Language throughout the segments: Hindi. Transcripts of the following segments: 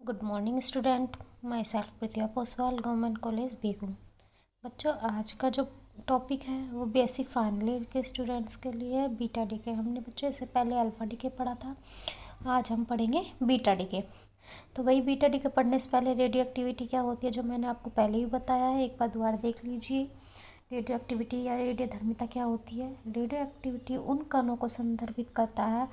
Good morning student. Myself Pratibha Poswal, government college Begu. बच्चों, आज का जो टॉपिक है वो बेसिक फाइनल ईयर के स्टूडेंट्स के लिए है, बीटा डीके। हमने बच्चों इससे पहले अल्फा डीके पढ़ा था, आज हम पढ़ेंगे बीटा डीके। तो वही बीटा डीके पढ़ने से पहले रेडियो एक्टिविटी क्या होती है जो मैंने आपको पहले ही बताया है, एक बार दोबारा देख लीजिए। रेडियो एक्टिविटी या रेडियो धर्मिता क्या होती है? रेडियो एक्टिविटी उन कणों को संदर्भित करता है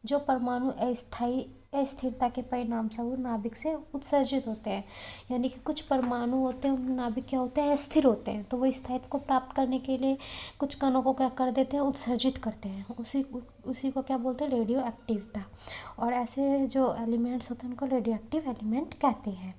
जो परमाणु अस्थायी अस्थिरता के परिणाम स्वरूप नाभिक से उत्सर्जित होते हैं। यानी कि कुछ परमाणु होते हैं, नाभिक क्या होते हैं, अस्थिर होते हैं, तो वो स्थायित्व को प्राप्त करने के लिए कुछ कणों को क्या कर देते हैं, उत्सर्जित करते हैं। उसी को क्या बोलते हैं, रेडियो एक्टिवता। और ऐसे जो एलिमेंट्स होते हैं उनको रेडियो एक्टिव एलिमेंट कहते हैं।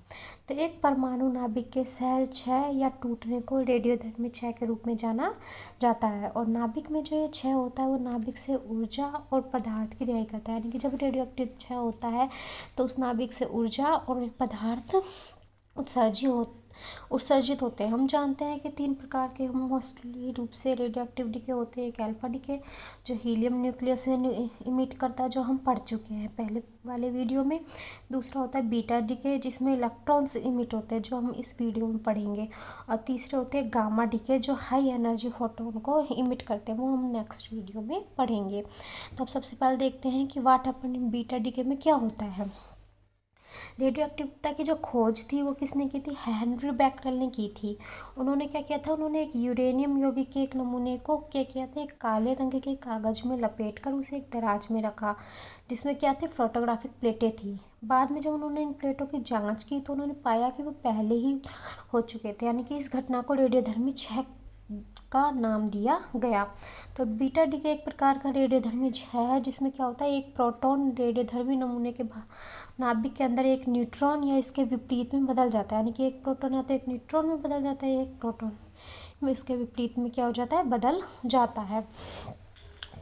तो एक परमाणु नाभिक के सहज क्षय या टूटने को रेडियोधर्मी क्षय के रूप में जाना जाता है। और नाभिक में जो ये क्षय होता है वो नाभिक से ऊर्जा और पदार्थ की रिहाई करता है। यानी कि जब रेडियो एक्टिव क्षय होता है तो उस नाभिक से ऊर्जा और एक पदार्थ उत्सर्जित होते हैं। हम जानते हैं कि 3 प्रकार के मोस्टली रूप से रेडियो एक्टिव डीके होते हैं। एक अल्फा डीके जो हीलियम न्यूक्लियस से इमिट करता है, जो हम पढ़ चुके हैं पहले वाले वीडियो में। दूसरा होता है बीटा डीके जिसमें इलेक्ट्रॉन्स इमिट होते हैं, जो हम इस वीडियो में पढ़ेंगे। और तीसरे होते हैं गामा डीके जो हाई एनर्जी फोटोन को इमिट करते हैं, वो हम नेक्स्ट वीडियो में पढ़ेंगे। तो अब सबसे पहले देखते हैं कि what happened in beta decay में क्या होता है। रेडियो एक्टिविटी की जो खोज थी वो किसने की थी? हेनरी बेकरेल ने की थी। उन्होंने क्या किया था, उन्होंने एक यूरेनियम यौगिक के एक नमूने को क्या किया था, एक काले रंग के कागज में लपेटकर उसे एक दराज में रखा, जिसमें क्या थे, फोटोग्राफिक प्लेटें थी। बाद में जब उन्होंने इन प्लेटों की जांच की तो उन्होंने पाया कि वो पहले ही हो चुके थे। यानी कि इस घटना को रेडियोधर्मी क्षय का नाम दिया गया। तो बीटा डीके एक प्रकार का रेडियोधर्मी क्षय है जिसमें क्या होता है, एक प्रोटॉन रेडियोधर्मी नमूने के नाभिक के अंदर एक न्यूट्रॉन या इसके विपरीत में बदल जाता है। यानी कि एक प्रोटॉन या तो एक न्यूट्रॉन में बदल जाता है, एक प्रोटॉन में इसके विपरीत में क्या हो जाता है, बदल जाता है।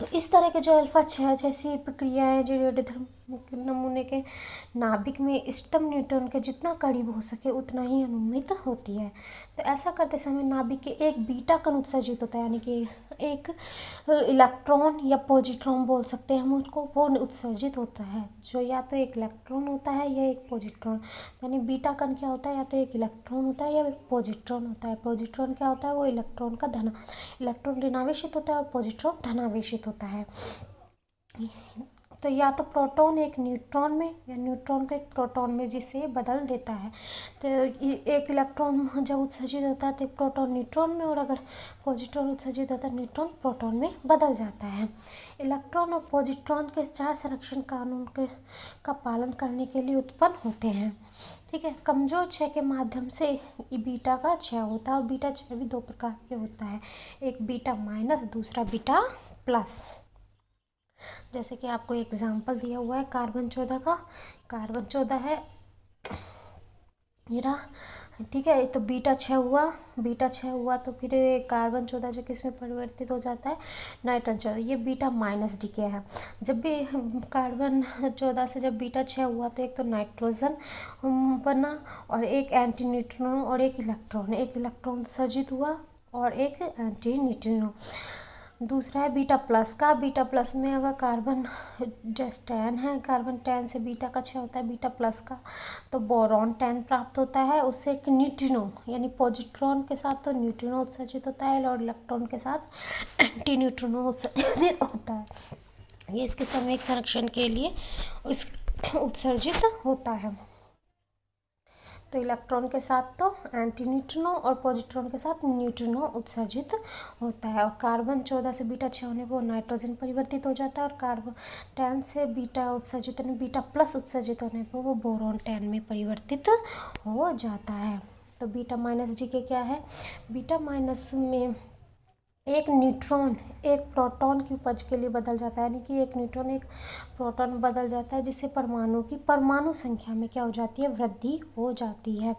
तो इस तरह के जो अल्फा क्षय जैसी प्रक्रियाएं जो रेडियोधर्मी नमूने के नाभिक में इष्टतम न्यूट्रॉन के जितना करीब हो सके उतना ही अनुमित होती है। तो ऐसा करते समय नाभिक के एक बीटा कण उत्सर्जित होता है, यानी कि एक इलेक्ट्रॉन या पॉजिट्रॉन बोल सकते हैं हम उसको, वो उत्सर्जित होता है, जो या तो एक इलेक्ट्रॉन होता है या एक पॉजिट्रॉन। यानी बीटा कण क्या होता है, या तो एक इलेक्ट्रॉन होता है या एक पॉजिट्रॉन होता है। पॉजिट्रॉन क्या होता है, वो इलेक्ट्रॉन का इलेक्ट्रॉन ऋणावेशित होता है और पॉजिट्रॉन धनावेशित होता है। तो या तो प्रोटॉन एक न्यूट्रॉन में या न्यूट्रॉन को एक प्रोटॉन में जिसे बदल देता है। तो एक इलेक्ट्रॉन जब उत्सर्जित होता है तो एक प्रोटॉन न्यूट्रॉन में, और अगर पॉजिट्रॉन उत्सर्जित होता है न्यूट्रॉन प्रोटॉन में बदल जाता है। इलेक्ट्रॉन और पॉजिट्रॉन के 4 संरक्षण कानून का पालन करने के लिए उत्पन्न होते हैं। ठीक है, कमजोर क्षय के माध्यम से बीटा का क्षय होता है। और बीटा क्षय भी 2 प्रकार के होता है, एक बीटा माइनस, दूसरा बीटा प्लस। जैसे कि आपको एग्जाम्पल दिया हुआ है कार्बन 14 का। कार्बन 14 है ये रहा, ठीक है। तो बीटा क्षय हुआ तो फिर कार्बन 14 जो किस में परिवर्तित हो जाता है, नाइट्रोजन 14। ये बीटा माइनस डीके है। जब भी कार्बन 14 से जब बीटा क्षय हुआ तो एक तो नाइट्रोजन बना और एक एंटी न्यूट्रिनो और एक इलेक्ट्रॉन सर्जित हुआ और एक एंटी न्यूट्रिनो। दूसरा है बीटा प्लस का। बीटा प्लस में अगर कार्बन जैसे 10 है, कार्बन 10 से बीटा का क्षय होता है बीटा प्लस का, तो बोरॉन 10 प्राप्त होता है। उससे एक न्यूट्रिनो यानी पॉजिट्रॉन के साथ तो न्यूट्रिनो उत्सर्जित होता है और इलेक्ट्रॉन के साथ एंटी न्यूट्रिनो उत्सर्जित होता है। ये इसके समवेग संरक्षण के लिए उत्सर्जित होता है। तो इलेक्ट्रॉन के साथ तो एंटी न्यूट्रिनो और पॉजिट्रॉन के साथ न्यूट्रिनो उत्सर्जित होता है। और कार्बन 14 से बीटा क्षय होने पर नाइट्रोजन परिवर्तित हो जाता है और कार्बन 10 से बीटा उत्सर्जित यानी बीटा प्लस उत्सर्जित होने पर वो बोरॉन 10 में परिवर्तित हो जाता है। तो बीटा माइनस डीके क्या है, बीटा माइनस में एक न्यूट्रॉन एक प्रोटॉन की उपज के लिए बदल जाता है। यानी कि एक न्यूट्रॉन एक प्रोटॉन बदल जाता है, जिससे परमाणु की परमाणु संख्या में क्या हो जाती है, वृद्धि हो जाती है।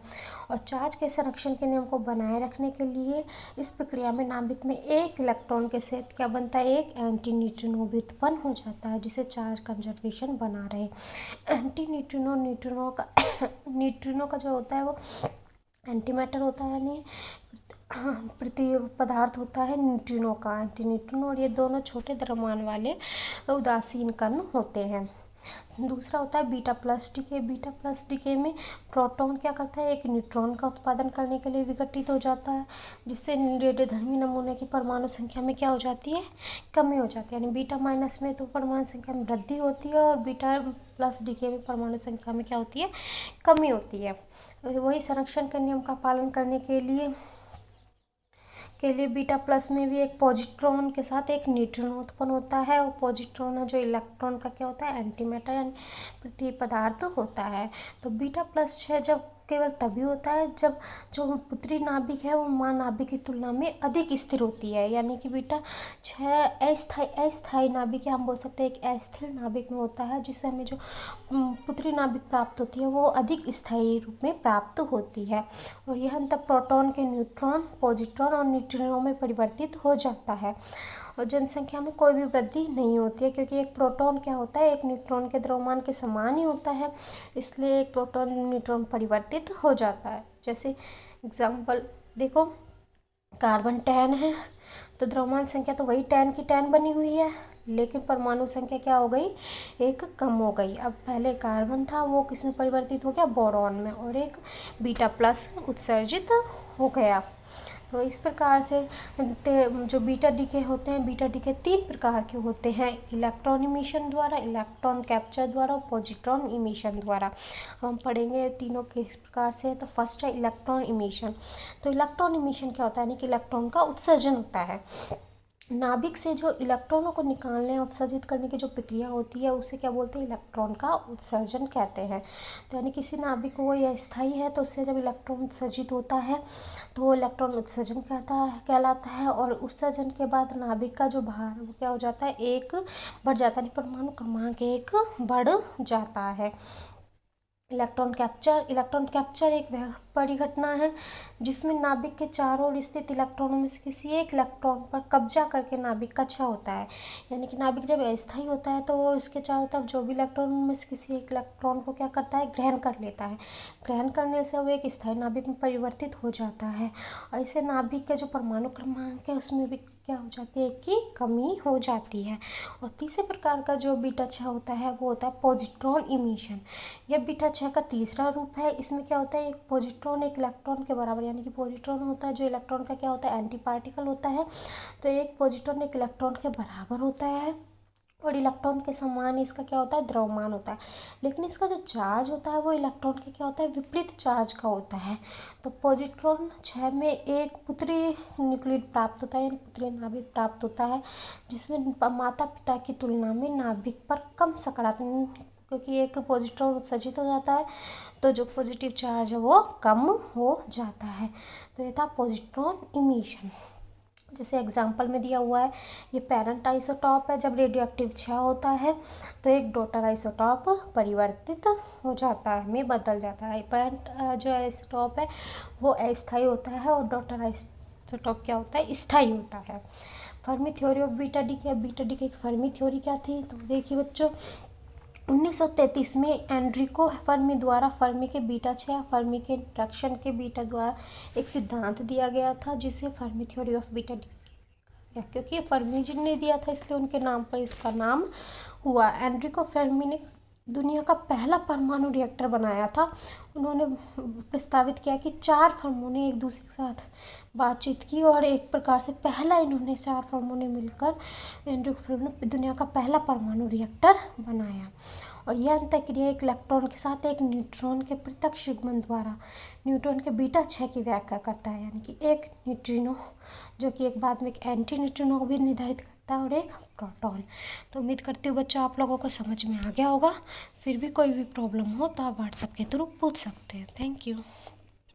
और चार्ज के संरक्षण के नियम को बनाए रखने के लिए इस प्रक्रिया में नाभिक में एक इलेक्ट्रॉन के साथ क्या बनता है, एक एंटी न्यूट्रिनो भी उत्पन्न हो जाता है, जिसे चार्ज कंजर्वेशन बना रहे। एंटी न्यूट्रिनो का जो होता है वो एंटी मैटर होता है, यानी प्रति पदार्थ होता है न्यूट्रिनो का, एंटी न्यूट्रिनो। और ये दोनों छोटे द्रव्यमान वाले उदासीन कण होते हैं। दूसरा होता है beta plus decay. Beta plus decay में प्रोटॉन क्या करता है, एक न्यूट्रॉन का उत्पादन करने के लिए विघटित हो जाता है, जिससे रेडियोधर्मी नमूने की परमाणु संख्या में क्या हो जाती है, कमी हो जाती है। यानी बीटा माइनस में तो परमाणु संख्या में वृद्धि होती है और बीटा प्लस डीके में परमाणु संख्या में क्या होती है, कमी होती है। वही संरक्षण के नियम का पालन करने के लिए बीटा प्लस में भी एक पॉजिट्रॉन के साथ एक न्यूट्रॉन उत्पन्न होता है, और पॉजिट्रॉन है जो इलेक्ट्रॉन का क्या होता है, एंटी मैटर यानी प्रति पदार्थ होता है। तो बीटा प्लस है जब केवल तभी होता है जब जो पुत्री नाभिक है वो माँ नाभिक की तुलना में अधिक स्थिर होती है। यानी कि बीटा 6 अस्थायी नाभिक है, हम बोल सकते हैं एक अस्थिर नाभिक में होता है, जिससे हमें जो पुत्री नाभिक प्राप्त होती है वो अधिक स्थायी रूप में प्राप्त होती है। और यह अंतर प्रोटॉन के न्यूट्रॉन, पॉजिट्रॉन और न्यूट्रिनो में परिवर्तित हो जाता है। और जनसंख्या में कोई भी वृद्धि नहीं होती है, क्योंकि एक प्रोटॉन क्या होता है, एक न्यूट्रॉन के द्रव्यमान के समान ही होता है, इसलिए एक प्रोटॉन न्यूट्रॉन परिवर्तित हो जाता है। जैसे एग्जाम्पल देखो, कार्बन 10 है तो द्रव्यमान संख्या तो वही 10 की 10 बनी हुई है, लेकिन परमाणु संख्या क्या हो गई, एक कम हो गई। अब पहले कार्बन था वो किस में परिवर्तित हो गया, बोरॉन में, और एक बीटा प्लस उत्सर्जित हो गया। तो इस प्रकार से जो बीटा डीके होते हैं, बीटा डीके 3 प्रकार के होते हैं, इलेक्ट्रॉन इमिशन द्वारा, इलेक्ट्रॉन कैप्चर द्वारा और पॉजिट्रॉन इमिशन द्वारा। हम पढ़ेंगे तीनों किस प्रकार से। तो फर्स्ट है इलेक्ट्रॉन इमिशन। तो इलेक्ट्रॉन इमिशन क्या होता है, यानी कि इलेक्ट्रॉन का उत्सर्जन होता है। नाभिक से जो इलेक्ट्रॉनों को निकालने और उत्सर्जित करने की जो प्रक्रिया होती है उसे क्या बोलते हैं, इलेक्ट्रॉन का उत्सर्जन कहते हैं। तो यानी किसी नाभिक को यह स्थायी है तो उससे जब इलेक्ट्रॉन उत्सर्जित होता है तो वो इलेक्ट्रॉन उत्सर्जन कहलाता है। और उत्सर्जन के बाद नाभिक का जो भार वो क्या हो जाता है, एक बढ़ जाता है, परमाणु क्रमांक एक बढ़ जाता है। इलेक्ट्रॉन कैप्चर एक वह परिघटना है जिसमें नाभिक के चारों ओर स्थित इलेक्ट्रॉनों में से किसी एक इलेक्ट्रॉन पर कब्जा करके नाभिक का क्षय होता है। यानी कि नाभिक जब अस्थायी होता है तो वो उसके चारों तरफ जो भी इलेक्ट्रॉन में से किसी एक इलेक्ट्रॉन को क्या करता है, ग्रहण कर लेता है। ग्रहण करने से वो एक स्थायी नाभिक में परिवर्तित हो जाता है, और इससे नाभिक के जो परमाणु क्रमांक है उसमें भी क्या हो जाती है कि कमी हो जाती है। और तीसरे प्रकार का जो बीटा 6 होता है वो होता है पॉजिट्रॉन इमिशन। यह बीटा 6 का तीसरा रूप है। इसमें क्या होता है, एक पॉजिट्रॉन एक इलेक्ट्रॉन के बराबर, यानी कि पॉजिट्रॉन होता है जो इलेक्ट्रॉन का क्या होता है, एंटी पार्टिकल होता है। तो एक पॉजिट्रॉन एक इलेक्ट्रॉन के बराबर होता है और इलेक्ट्रॉन के समान इसका क्या होता है, द्रव्यमान होता है। लेकिन इसका जो चार्ज होता है वो इलेक्ट्रॉन के क्या होता है, विपरीत चार्ज का होता है। तो पॉजिट्रॉन 6 में एक पुत्री न्यूक्लियड प्राप्त होता है, यानी पुत्री नाभिक प्राप्त होता है, जिसमें माता पिता की तुलना में नाभिक पर कम सकारात्मक, क्योंकि एक पॉजिट्रॉन उत्सर्जित हो जाता है तो जो पॉजिटिव चार्ज है वो कम हो जाता है। तो ये था पॉजिट्रॉन इमिशन। जैसे एग्जाम्पल में दिया हुआ है, ये पेरेंट आइसोटॉप है, जब रेडियो एक्टिव 6 होता है तो एक डॉटर आइसोटॉप परिवर्तित हो जाता है, में बदल जाता है। पेरेंट जो आइसोटॉप है वो अस्थायी होता है और डॉटर आइसोटॉप क्या होता है, स्थायी होता है। Fermi theory of beta decay. Beta decay की फर्मी थ्योरी क्या थी, तो देखिए बच्चों, 1933 में एनरिको फर्मी द्वारा फर्मी के बीटा 6 फर्मी के इंटरेक्शन के बीटा द्वारा एक सिद्धांत दिया गया था, जिसे Fermi theory of beta D, क्योंकि फर्मी जी ने दिया था इसलिए उनके नाम पर इसका नाम हुआ। एनरिको फर्मी ने दुनिया का पहला परमाणु रिएक्टर बनाया था। उन्होंने प्रस्तावित किया कि 4 फर्मों ने एक दूसरे के साथ बातचीत की और एक प्रकार से पहला इन्होंने 4 फर्मों ने मिलकर एनरिको फर्मी ने दुनिया का पहला परमाणु रिएक्टर बनाया। और यह अंतःक्रिया एक इलेक्ट्रॉन के साथ एक न्यूट्रॉन के प्रत्यक्ष युग्मन द्वारा न्यूट्रॉन के बीटा 6 की व्याख्या करता है, यानी कि एक न्यूट्रिनो जो कि एक बाद में एक एंटी न्यूट्रिनो को भी निर्धारित करता है और एक प्रोटॉन। तो उम्मीद करती हूँ बच्चों आप लोगों को समझ में आ गया होगा। फिर भी कोई भी प्रॉब्लम हो तो आप व्हाट्सएप के थ्रू पूछ सकते हैं। Thank you.